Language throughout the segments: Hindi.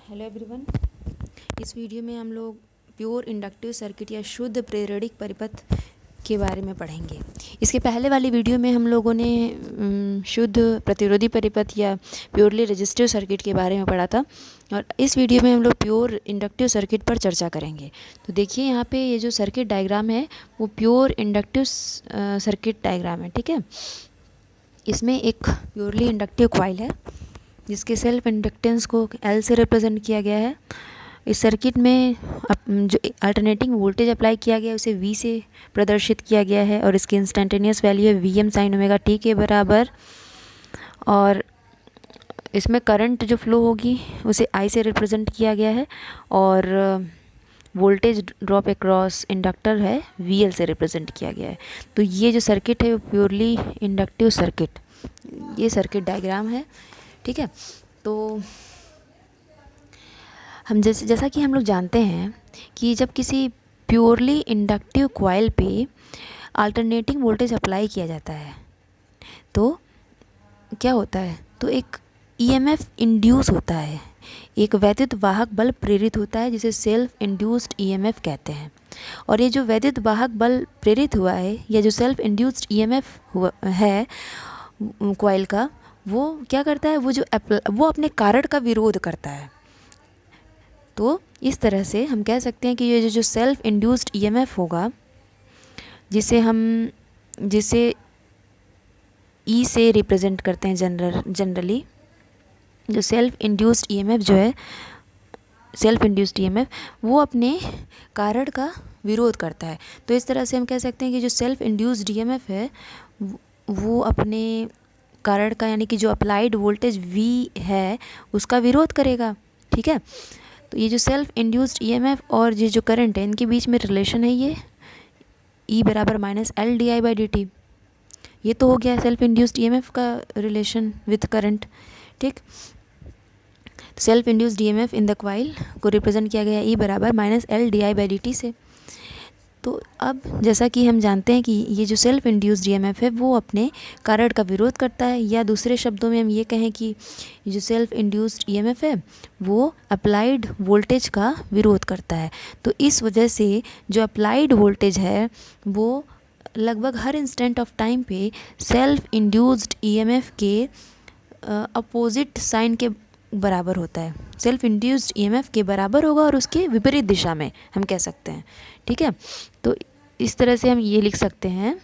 Hello everyone. इस वीडियो में हम लोग प्योर इंडक्टिव सर्किट या शुद्ध प्रेरणिक परिपथ के बारे में पढ़ेंगे। इसके पहले वाली वीडियो में हम लोगों ने शुद्ध प्रतिरोधी परिपथ या प्योरली रेजिस्टिव सर्किट के बारे में पढ़ा था और इस वीडियो में हम लोग प्योर इंडक्टिव सर्किट पर चर्चा करेंगे। तो देखिए यहाँ पे ये जो सर्किट डायग्राम है वो प्योर इंडक्टिव सर्किट डायग्राम है, ठीक है। इसमें एक प्योरली इंडक्टिव कॉइल है जिसके सेल्फ इंडक्टेंस को L से रिप्रेजेंट किया गया है। इस सर्किट में जो अल्टरनेटिंग वोल्टेज अप्लाई किया गया है उसे V से प्रदर्शित किया गया है और इसकी इंस्टेंटेनियस वैल्यू है Vm sin ओमेगा t के बराबर। और इसमें करंट जो फ्लो होगी उसे I से रिप्रेजेंट किया गया है और वोल्टेज ड्रॉप अक्रॉस इंडक्टर है VL से रिप्रेजेंट किया गया है। तो ये जो सर्किट है वो प्योरली इंडक्टिव सर्किट, ये सर्किट डायग्राम है, ठीक है। तो हम जैसा कि हम लोग जानते हैं कि जब किसी प्योरली इंडक्टिव कॉइल पे अल्टरनेटिंग वोल्टेज अप्लाई किया जाता है तो क्या होता है, तो एक EMF इंड्यूस होता है, एक वैद्युत वाहक बल प्रेरित होता है जिसे सेल्फ इंड्यूस्ड EMF कहते हैं। और ये जो वैद्युत वाहक बल प्रेरित हुआ है या जो सेल्फ इंड्यूस्ड EMF हुआ है कॉइल का, वो क्या करता है, वो अपने कारक का विरोध करता है। तो इस तरह से हम कह सकते हैं कि ये जो सेल्फ इंड्यूस्ड EMF होगा जिसे E से रिप्रेजेंट करते हैं जनरली, जो सेल्फ इंड्यूस्ड EMF वो अपने कारक का विरोध करता है। तो इस तरह से हम कह सकते हैं कि जो सेल्फ इंड्यूस्ड EMF है वो अपने कारक का, यानी कि जो अप्लाइड वोल्टेज V है उसका विरोध करेगा, ठीक है। तो ये जो सेल्फ इंड्यूस्ड EMF और ये जो करंट है इनके बीच में रिलेशन है, ये E बराबर माइनस L di/dt। ये तो हो गया सेल्फ इंड्यूस्ड EMF का रिलेशन विथ करंट, ठीक। Self induced EMF in the coil को रिप्रेजेंट किया गया E बराबर माइनस L di/dt से। तो अब जैसा कि हम जानते हैं कि ये जो सेल्फ इंड्यूस्ड EMF है वो अपने कारक का विरोध करता है, या दूसरे शब्दों में हम ये कहें कि ये जो सेल्फ इंड्यूस्ड EMF है वो अप्लाइड वोल्टेज का विरोध करता है। तो इस वजह से जो अप्लाइड वोल्टेज है वो लगभग हर इंस्टेंट ऑफ टाइम पे सेल्फ इंड्यूस्ड EMF के अपोजिट साइन के बराबर होता है, सेल्फ इंड्यूस्ड EMF के बराबर होगा और उसके विपरीत दिशा में हम कह सकते हैं, ठीक है। तो इस तरह से हम ये लिख सकते हैं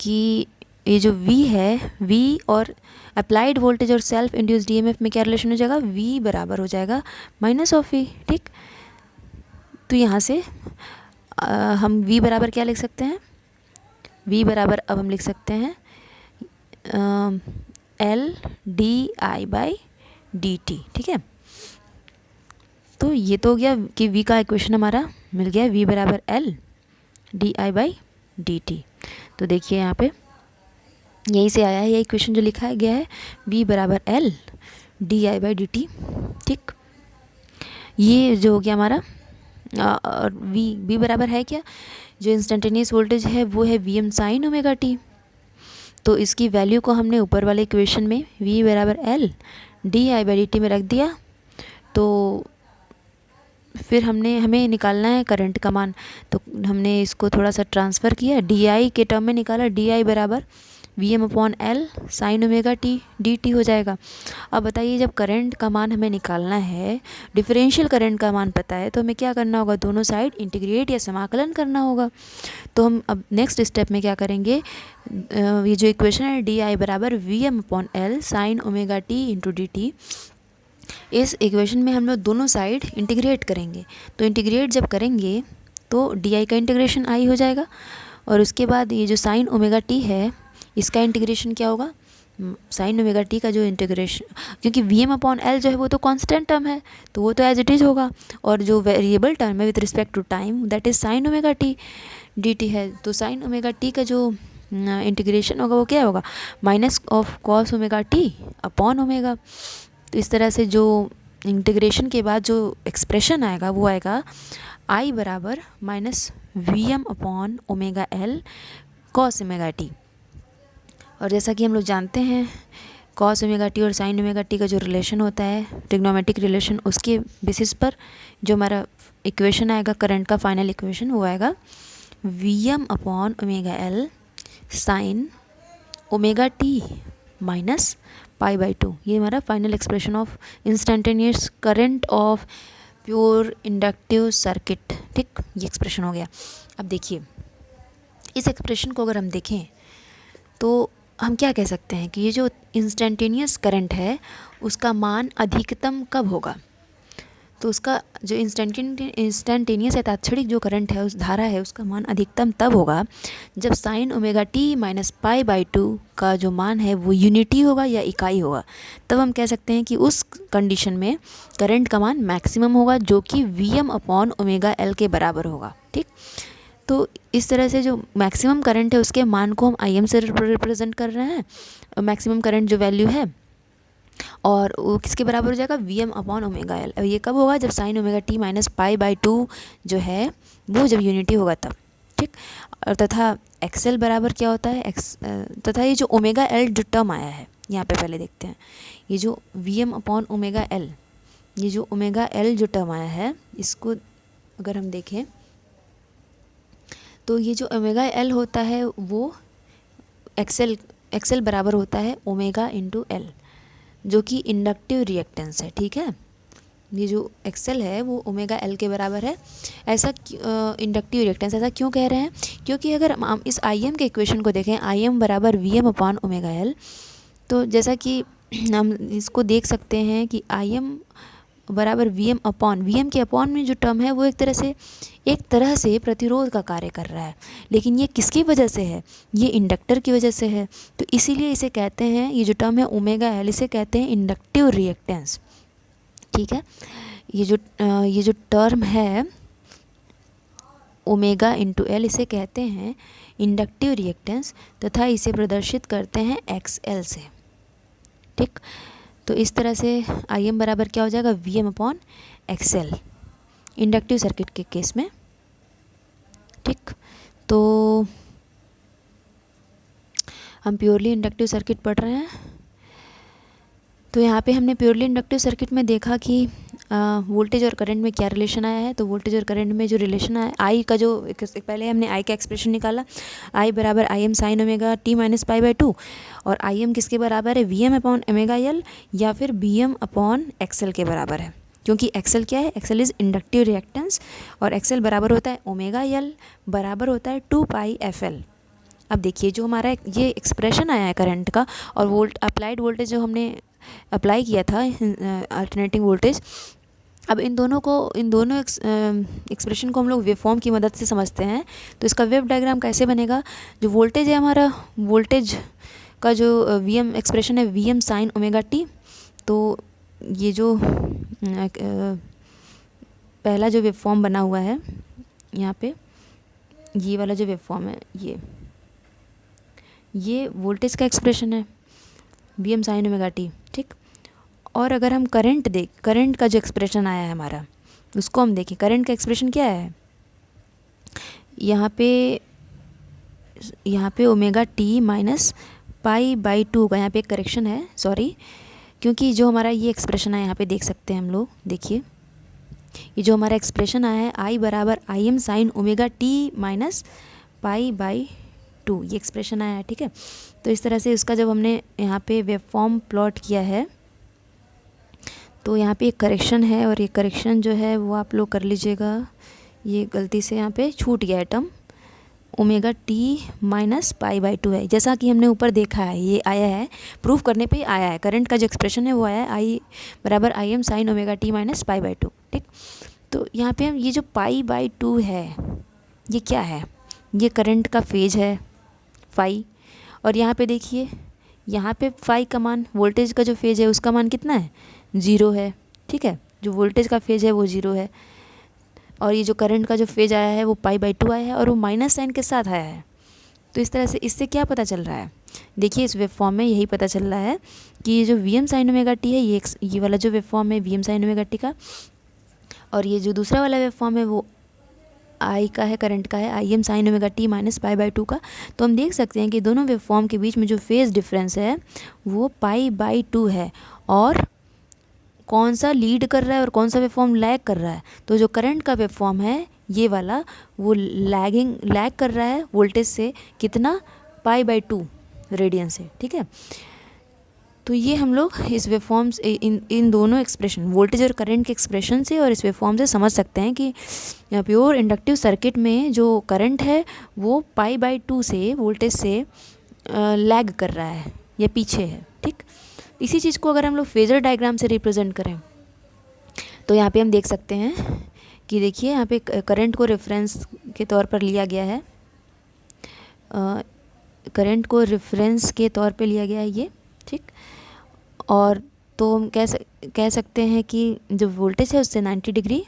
कि ये जो V है, V और अप्लाइड वोल्टेज और सेल्फ इंड्यूस्ड EMF में क्या रिलेशन हो जाएगा, V बराबर हो जाएगा माइनस ऑफ V, ठीक। तो यहाँ से हम V बराबर क्या लिख सकते हैं, V बराबर अब हम लिख सकते हैं L di/dt, ठीक है। तो ये तो हो गया कि V का इक्वेशन हमारा मिल गया, V बराबर L di/dt। तो देखिए यहाँ पे यहीं से आया है ये इक्वेशन जो लिखा गया है, V बराबर L di/dt, ठीक। ये जो हो गया हमारा और V बराबर है क्या, जो इंस्टेंटेनियस वोल्टेज है वो है Vm sin ओमेगा t। तो इसकी वैल्यू को हमने ऊपर वाले इक्वेशन में V बराबर L di/dt में रख दिया। तो फिर हमें निकालना है करंट का मान, तो हमने इसको थोड़ा सा ट्रांसफ़र किया, di के टर्म में निकाला, di बराबर Vm/L sin omega t dt हो जाएगा। अब बताइए जब करंट का मान हमें निकालना है, डिफरेंशियल करंट का मान पता है, तो हमें क्या करना होगा, दोनों साइड इंटीग्रेट या समाकलन करना होगा। तो हम अब नेक्स्ट स्टेप में क्या करेंगे, ये जो इक्वेशन है di बराबर Vm/L sin omega t into dt, इस इक्वेशन में हम लोग दोनों साइड इंटीग्रेट करेंगे। तो इंटीग्रेट जब करेंगे तो di का इंटीग्रेशन I हो जाएगा और उसके बाद ये जो साइन ओमेगा t है इसका इंटीग्रेशन क्या होगा, साइन ओमेगा t का जो इंटीग्रेशन, क्योंकि Vm/L जो है वो तो कांस्टेंट टर्म है तो वो तो एज इट इज़ होगा, और जो वेरिएबल टर्म है with respect to time that is sine omega t dt है। तो साइन ओमेगा t का जो इंटीग्रेशन होगा वो क्या होगा, minus of cos omega t upon omega. तो इस तरह से जो इंटीग्रेशन के बाद जो एक्सप्रेशन आएगा वो आएगा I बराबर माइनस Vm/ओमेगा L कॉस ओमेगा t। और जैसा कि हम लोग जानते हैं कॉस ओमेगा टी और साइन ओमेगा टी का जो रिलेशन होता है, ट्रिग्नोमेट्रिक रिलेशन, उसके बेसिस पर जो हमारा इक्वेशन आएगा करंट का, फाइनल इक्वेशन वो आएगा Vm upon omega L sine omega T minus π/2। ये हमारा final expression of instantaneous current of pure inductive circuit. ठीक, ये एक्सप्रेशन हो गया। अब देखिए इस एक्सप्रेशन को अगर हम देखें तो हम क्या कह सकते हैं कि ये जो इंस्टेंटेनियस करंट है उसका मान अधिकतम कब होगा। तो उसका जो इंस्टेंटेनियस है, तात्क्षणिक जो करंट है, उस धारा है, उसका मान अधिकतम तब होगा जब साइन ओमेगा टी माइनस π/2 का जो मान है वो यूनिटी होगा या इकाई होगा। तब हम कह सकते हैं कि उस कंडीशन में करंट का मान मैक्सिमम होगा, जो कि Vm अपॉन ओमेगा एल के बराबर होगा। ठीक, तो इस तरह से जो मैक्सिमम करंट है उसके मान को हम Im से रिप्रेजेंट कर रहे हैं, मैक्सिमम करंट जो वैल्यू है, और वो किसके बराबर हो जाएगा, Vm अपॉन ओमेगा एल। अब ये कब होगा, जब साइन ओमेगा टी माइनस π/2 जो है वो जब यूनिटी होगा तब। ठीक, और तथा एक्सएल बराबर क्या होता है, तथा ये जो ओमेगा एल जो टर्म आया है यहाँ पे पहले देखते हैं। ये जो Vm अपॉन ओमेगा एल, ये जो ओमेगा एल जो टर्म आया है, इसको अगर हम देखें तो ये जो ओमेगा एल होता है वो एक्सएल बराबर होता है ओमेगा इंटू एल, जो कि इंडक्टिव रिएक्टेंस है। ठीक है, ये जो एक्सएल है वो ओमेगा एल के बराबर है। ऐसा इंडक्टिव रिएक्टेंस ऐसा क्यों कह रहे हैं, क्योंकि अगर हम इस Im के इक्वेशन को देखें, Im बराबर Vm अपॉन ओमेगा एल, तो जैसा कि हम इसको देख सकते हैं कि Im बराबर Vm के अपॉन में जो टर्म है वो एक तरह से प्रतिरोध का कार्य कर रहा है, लेकिन ये किसकी वजह से है, ये इंडक्टर की वजह से है। तो इसीलिए इसे कहते हैं, ये जो टर्म है ओमेगा एल, इसे कहते हैं इंडक्टिव रिएक्टेंस। ठीक है, ये जो टर्म है ओमेगा इंटू एल, इसे कहते हैं इंडक्टिव रिएक्टेंस, तथा इसे प्रदर्शित करते हैं XL से। ठीक, तो इस तरह से Im बराबर क्या हो जाएगा, Vm upon XL inductive circuit के केस में। ठीक, तो हम प्योरली इंडक्टिव सर्किट पढ़ रहे हैं। तो यहाँ पे हमने प्योरली इंडक्टिव सर्किट में देखा कि वोल्टेज और करंट में क्या रिलेशन आया है। तो वोल्टेज और करंट में जो रिलेशन आया, आई का जो पहले हमने आई का एक्सप्रेशन निकाला, आई बराबर Im sine omega T minus π/2, और Im किसके बराबर है, Vm अपॉन ओमेगा एल या फिर Vm अपॉन XL के बराबर है, क्योंकि XL क्या है, XL इज़ इंडक्टिव रिएक्टेंस, और XL बराबर होता है ओमेगा एल बराबर होता है 2πfl। अब देखिए जो हमारा ये एक्सप्रेशन आया है करंट का, और अप्लाइड वोल्टेज जो हमने अप्लाई किया था, अल्टरनेटिंग वोल्टेज, अब इन दोनों एक्सप्रेशन को हम लोग वेव फॉर्म की मदद से समझते हैं। तो इसका वेव डायग्राम कैसे बनेगा, जो वोल्टेज है हमारा, वोल्टेज का जो Vm एक्सप्रेशन है Vm साइन ओमेगा टी, तो ये जो पहला जो वेव फॉर्म बना हुआ है यहाँ पे, ये वाला जो वेव फॉर्म है, ये वोल्टेज का एक्सप्रेशन है Vm साइन ओमेगा टी। ठीक, और अगर हम करंट का जो एक्सप्रेशन आया है हमारा, उसको हम देखें, करंट का एक्सप्रेशन क्या है, यहाँ पे ओमेगा टी माइनस π/2 का, यहाँ पे एक करेक्शन है, सॉरी, क्योंकि जो हमारा ये एक्सप्रेशन है यहाँ पे देख सकते हैं हम लोग, देखिए ये जो हमारा एक्सप्रेशन आया है आई बराबर Im sine omega T minus π/2, ये एक्सप्रेशन आया है। ठीक है, तो इस तरह से उसका जब हमने यहाँ पे वेव फॉर्म प्लॉट किया है, तो यहाँ पे एक करेक्शन है, और ये करेक्शन जो है वो आप लोग कर लीजिएगा, ये गलती से यहाँ पे छूट गया है टर्म, ओमेगा टी माइनस π/2 है, जैसा कि हमने ऊपर देखा है, ये आया है, प्रूफ करने पे आया है, करंट का जो एक्सप्रेशन है वो आया है आई बराबर Im sine omega T minus π/2। ठीक, तो यहाँ पे हम ये जो π/2 है, ये क्या है, ये करंट का फेज है फाई, और यहाँ पे देखिए, यहाँ पे फाई का मान, वोल्टेज का जो फेज है उसका मान कितना है, 0 है। ठीक है, जो वोल्टेज का फेज है वो 0 है, और ये जो करंट का जो फेज आया है वो π/2 आया है, और वो माइनस साइन के साथ आया है। तो इस तरह से इससे क्या पता चल रहा है, देखिए इस वेव फॉर्म में यही पता चल रहा है कि ये जो Vm साइन ओमेगा टी है, ये वाला जो वेव फॉर्म है Vm साइन ओमेगा टी का, और ये जो दूसरा वाला वेव फॉर्म है वो आई का है, करंट का है I am sine omega T minus pi by two का। तो हम देख सकते हैं कि दोनों वेवफॉर्म के बीच में जो फेज़ डिफरेंस है वो पाई बाई टू है, और कौन सा लीड कर रहा है और कौन सा वेवफॉर्म लैग कर रहा है। तो जो करंट का वेवफॉर्म है ये वाला, वो लैग कर रहा है वोल्टेज से कितना, पाई बाई टू रेडियन से, ठीक है। तो ये हम लोग इस वेवफॉर्म से इन दोनों एक्सप्रेशन, वोल्टेज और करंट के एक्सप्रेशन से और इस वेवफॉर्म से समझ सकते हैं कि प्योर इंडक्टिव सर्किट में जो करंट है वो पाई बाई टू से वोल्टेज से लैग कर रहा है या पीछे है, ठीक। इसी चीज़ को अगर हम लोग फेजर डायग्राम से रिप्रेजेंट करें तो यहाँ पे हम देख सकते हैं कि देखिए यहाँ पे करंट को रेफरेंस के तौर पर लिया गया है, करंट को रेफरेंस के तौर पे लिया गया है ये, ठीक। और तो हम कह सकते हैं कि जो वोल्टेज है उससे 90 डिग्री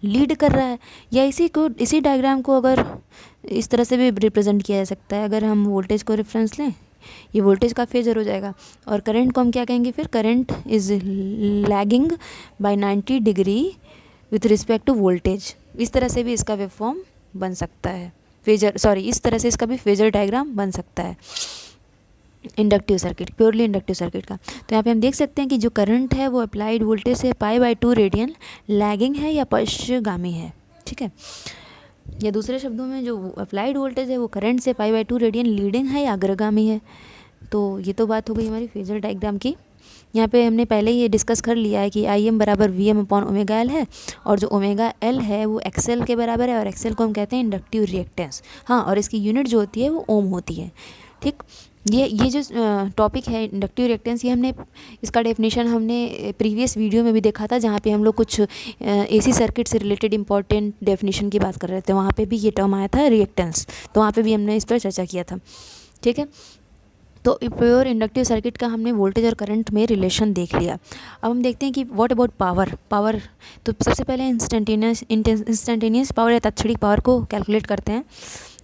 लीड कर रहा है। या इसी डायग्राम को अगर इस तरह से भी रिप्रेजेंट किया जा सकता है, अगर हम वोल्टेज को रेफरेंस लें, ये वोल्टेज का फेजर हो जाएगा, और करंट को हम क्या कहेंगे फिर, current is lagging by 90 degree with respect to voltage. इस तरह से भी इसका वेवफॉर्म बन सकता है, इस तरह से इसका भी फेजर डायग्राम बन सकता है inductive circuit, purely inductive circuit का। तो यहाँ पे हम देख सकते हैं कि जो करंट है वो अप्लाइड वोल्टेज से pi by two radian lagging है या पश्चिमगामी है, ठीक है। या दूसरे शब्दों में जो अप्लाइड वोल्टेज है वो करंट से pi by two radian leading है या अग्रगामी है। तो ये तो बात हो गई हमारी फेजर डायग्राम की। यहाँ पे हमने पहले ही ये डिस्कस कर लिया है कि आई एम बराबर V M upon omega L है, और जो ओमेगा एल है वो एक्सएल के बराबर है, और एक्सएल को हम कहते हैं इंडक्टिव रिएक्टेंस। हाँ, और इसकी यूनिट जो होती है वो ओम होती है, ठीक। ये जो टॉपिक है इंडक्टिव रिएक्टेंस, ये हमने इसका डेफिनेशन हमने प्रीवियस वीडियो में भी देखा था, जहाँ पे हम लोग कुछ एसी सर्किट से रिलेटेड इंपॉर्टेंट डेफिनेशन की बात कर रहे थे। वहाँ पे भी ये टर्म आया था रिएक्टेंस, तो वहाँ पे भी हमने इस पर चर्चा किया था, ठीक है। तो प्योर इंडक्टिव सर्किट का हमने वोल्टेज और करंट में रिलेशन देख लिया। अब हम देखते हैं कि व्हाट अबाउट पावर। तो सबसे पहले इंस्टेंटेनियस पावर या तत्क्षणिक पावर को कैलकुलेट करते हैं।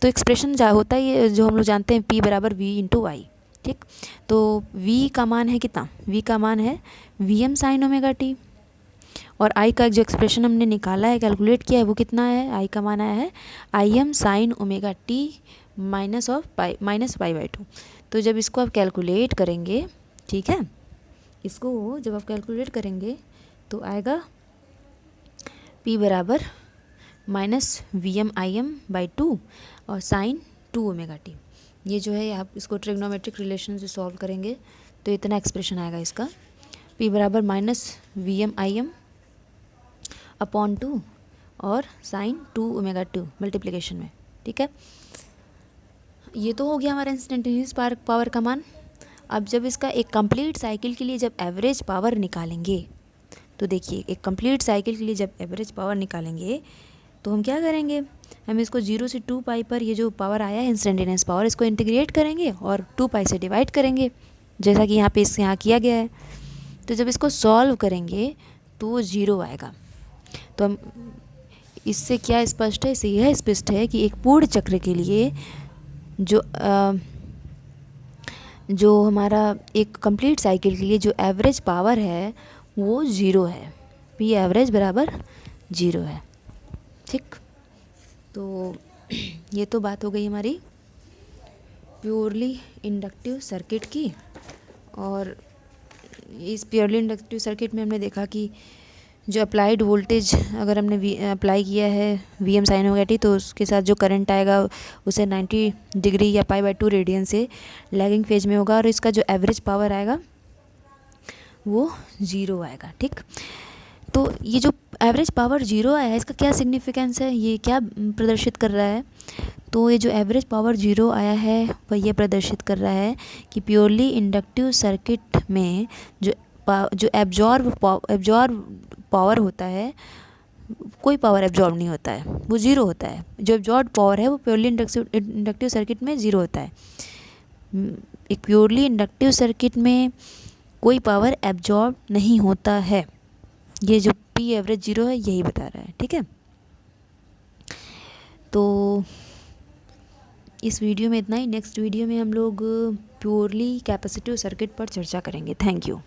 तो एक्सप्रेशन होता है ये जो हम लोग जानते हैं, P बराबर V इंटू आई, ठीक। तो V का मान है कितना, V का मान है Vm साइन ओमेगा टी, और I का जो एक्सप्रेशन हमने निकाला है, कैलकुलेट किया है, वो कितना है, I का मान आया है Im sine omega T minus pi by two. तो जब इसको आप कैलकुलेट करेंगे, ठीक है, इसको जब आप कैलकुलेट करेंगे तो आएगा P बराबर minus V M I M by two और साइन टू ओमेगा टी। ये जो है आप इसको ट्रिग्नोमेट्रिक रिलेशन से सॉल्व करेंगे तो इतना एक्सप्रेशन आएगा इसका, P बराबर minus V M I M upon two और sine two omega two multiplication में, ठीक है। ये तो हो गया हमारा इंस्टेंटेनियस पावर का मान। अब जब इसका एक कंप्लीट साइकिल के लिए जब एवरेज पावर निकालेंगे, तो देखिए एक कंप्लीट साइकिल के लिए जब एवरेज पावर निकालेंगे तो हम क्या करेंगे, हम इसको 0 से 2 पाई पर ये जो पावर आया है इंस्टेंटेनियस पावर, इसको इंटीग्रेट करेंगे और 2 पाई से डिवाइड करेंगे, जैसा कि यहाँ पे यहाँ किया गया है। तो जब इसको सॉल्व करेंगे तो वो 0 आएगा। तो हम इससे क्या स्पष्ट है, इससे यह स्पष्ट है कि एक पूर्ण चक्र के लिए जो हमारा एक कंप्लीट साइकिल के लिए जो एवरेज पावर है वो 0 है, P एवरेज बराबर 0 है, ठीक। तो ये तो बात हो गई हमारी प्योरली इंडक्टिव सर्किट की। और इस प्योरली इंडक्टिव सर्किट में हमने देखा कि जो अप्लाइड वोल्टेज अगर हमने अप्लाई किया है V M sine omega T, तो उसके साथ जो करंट आएगा उसे 90 डिग्री या पाई बाई टू रेडियन से लैगिंग फेज में होगा, और इसका जो एवरेज पावर आएगा वो 0 आएगा, ठीक। तो ये जो एवरेज पावर 0 आया है, इसका क्या सिग्निफिकेंस है, ये क्या प्रदर्शित कर रहा है। तो ये जो एवरेज पावर 0 आया है वह ये प्रदर्शित कर रहा है कि प्योरली इंडक्टिव सर्किट में जो एब्जॉर्ब पावर होता है, कोई पावर एब्जॉर्ब नहीं होता है, वो 0 होता है। जो एब्जॉर्ब पावर है वो प्योरली इंडक्टिव सर्किट में 0 होता है। एक प्योरली इंडक्टिव सर्किट में कोई पावर एब्जॉर्ब नहीं होता है, ये जो P एवरेज 0 है यही बता रहा है, ठीक है। तो इस वीडियो में इतना ही। नेक्स्ट वीडियो में हम लोग प्योरली कैपेसिटिव सर्किट पर चर्चा करेंगे। Thank you.